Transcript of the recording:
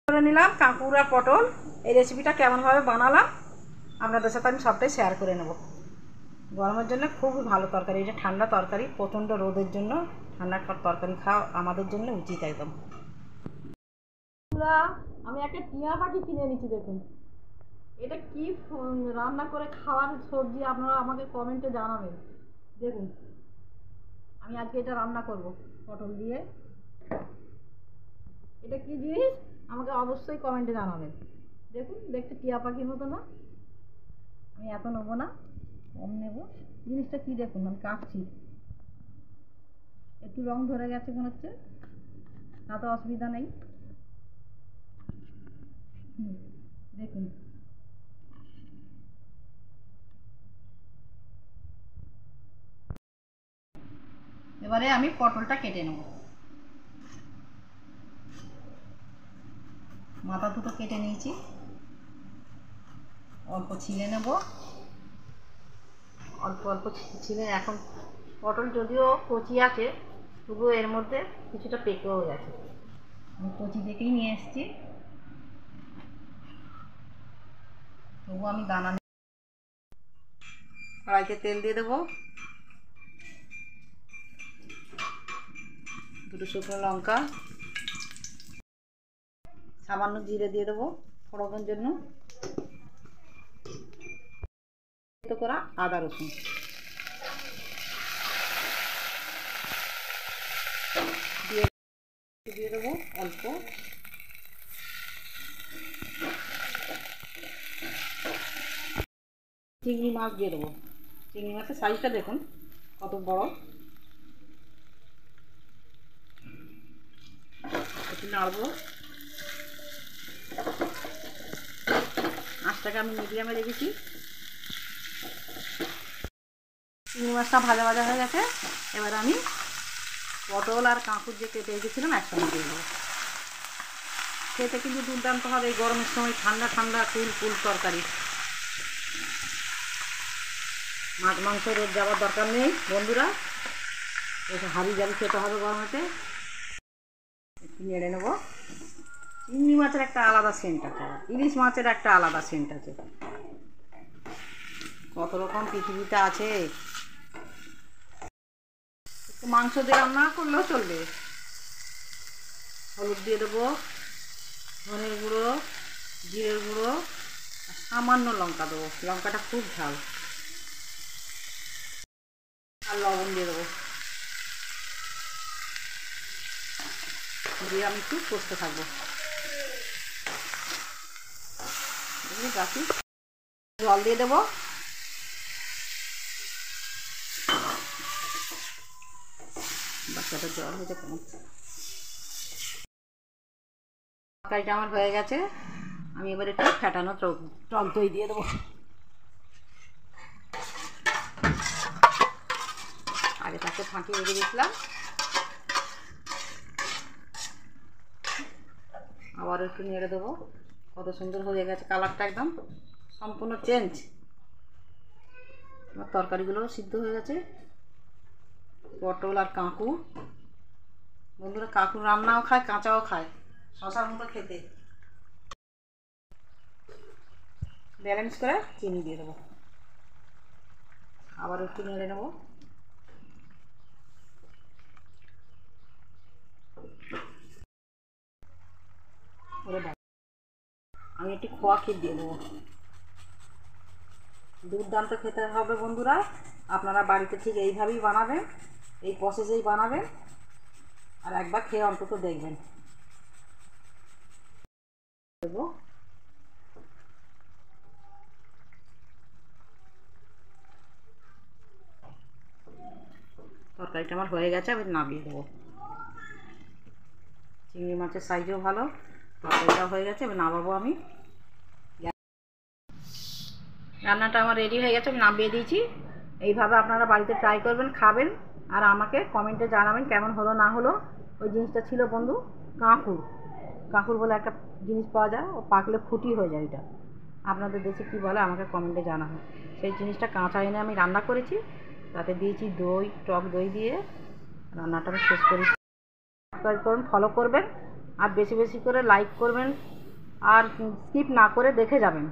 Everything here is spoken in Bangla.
করে নিলাম কাঁকুর আর পটল। এই রেসিপিটা কেমনভাবে বানালাম আপনাদের সাথে আমি সবটাই শেয়ার করে নেব। গরমের জন্য খুবই ভালো তরকারি, এটা ঠান্ডা তরকারি, প্রচণ্ড রোদের জন্য ঠান্ডা তরকারি খাওয়া আমাদের জন্য উচিত একদম। আমি একটা টিয়া পাখি কিনে নিচ্ছি, দেখুন এটা কি রান্না করে খাওয়ার সবজি আপনারা আমাকে কমেন্টে জানাবেন। দেখুন আমি আজকে এটা রান্না করব পটল দিয়ে। এটা কি জিনিস আমাকে অবশ্যই কমেন্টে জানাবেন। দেখুন দেখতে টিয়া পাখির মতো না? আমি এত নেবো না, কম নেব। জিনিসটা কি দেখুন, আমি কাটছি, একটু রং ধরে গেছে মনে হচ্ছে, তাতে অসুবিধা নেই। দেখুন এবারে আমি পটলটা কেটে নেব। মাথা দুটো কেটে নিয়েছি, অল্প ছিলে নেব, অল্প অল্প ছিলে। এখন পটল যদিও কচি আছে তবুও এর মধ্যে কিছুটা পেকেও গেছে, আমি কচি দেখেই নিয়ে এসেছি, তবুও আমি দানা। কড়াইতে তেল দিয়ে দেবো, দুটো শুকনো লঙ্কা, সামান্য জিরে দিয়ে দেবো ফোড়নের জন্য, করা আদা রসুন দিয়ে দেবো অল্প। চিংড়ি মাছ দিয়ে দেবো। চিংড়ি মাছের সাইজটা দেখুন কত বড়। একটু নাড়বো, আঁচটাকে আমি মিডিয়ামে রেখেছি। চিংড়ি মাছটা ভাজা ভাজা হয়ে গেছে, এবার আমি পটল আর কাঁকুর যে কেটে রেখেছিলাম একসঙ্গে দিয়ে দেবো। খেতে কিন্তু দুর্দান্ত হবে এই গরমের সময়, ঠান্ডা ঠান্ডা কুল কুল তরকারি। মাছ মাংস রোজ যাওয়ার দরকার নেই বন্ধুরা, একটু হাবি জাবি খেতে হবে গরমেতে। একটু নেড়ে নেবো। চিংড়ি মাছের একটা আলাদা সেন্ট আছে, ইলিশ মাছের একটা আলাদা সেন্ট আছে, কত রকম পৃথিবীতে আছে। একটু মাংস দিয়ে রান্না করলেও চলবে। হলুদ দিয়ে দেবো, ধনের গুঁড়ো, জিরের গুঁড়ো, আর সামান্য লঙ্কা দেবো, লঙ্কাটা খুব ঝাল, আর লবণ দিয়ে দেবো, দিয়ে আমি একটু কষতে থাকবো। গাছি জল দিয়ে দেবো, বাচ্চাটা জল হয়েছে কেমন। তরকারিটা আমার হয়ে গেছে, আমি এবার একটু ফেটানো টক দই দিয়ে দেবো। আগে তাকে ফাঁকি রেখে দিয়েছিলাম, আবার একটু নেড়ে দেবো। কত সুন্দর হয়ে গেছে, কালারটা একদম সম্পূর্ণ চেঞ্জ। আমার তরকারিগুলোও সিদ্ধ হয়ে গেছে। পটল আর কাঁকুর, বন্ধুরা কাঁকুর রান্নাও খায় কাঁচাও খায়, শশার মতো খেতে। ব্যালেন্স করে চিনি দিয়ে দেবো, আবার একটু নেড়ে নেবো। আমি একটু খোয়া ক্ষীর দিয়ে দেবো। দুর্দান্ত খেতে হবে বন্ধুরা, আপনারা বাড়িতে ঠিক এইভাবেই বানাবেন, এই প্রসেসেই বানাবেন, আর একবার খেয়ে অন্তত দেখবেন। দেবো তরকারিটা আমার হয়ে গেছে, আমি নামিয়ে দেবো। চিংড়ি মাছের সাইজও ভালো, তরকারিটাও হয়ে গেছে, এবার নামাবো আমি। রান্নাটা আমার রেডি হয়ে গেছে, আমি নামিয়ে দিয়েছি। এইভাবে আপনারা বাড়িতে ট্রাই করবেন, খাবেন, আর আমাকে কমেন্টে জানাবেন কেমন হলো না হলো। ওই জিনিসটা ছিল বন্ধু কাঁকুর, কাঁকুর বলে একটা জিনিস পাওয়া যায়, ও পাকলে ফুটি হয়ে যায়। এটা আপনাদের দেশে কী বলে আমাকে কমেন্টে জানাবেন। সেই জিনিসটা কাঁচা এনে আমি রান্না করেছি, তাতে দিয়েছি দই, টক দই দিয়ে রান্নাটা আমি শেষ করেছি। সাবস্ক্রাইব করুন, ফলো করবেন, আর বেশি বেশি করে লাইক করবেন, আর স্কিপ না করে দেখে যাবেন।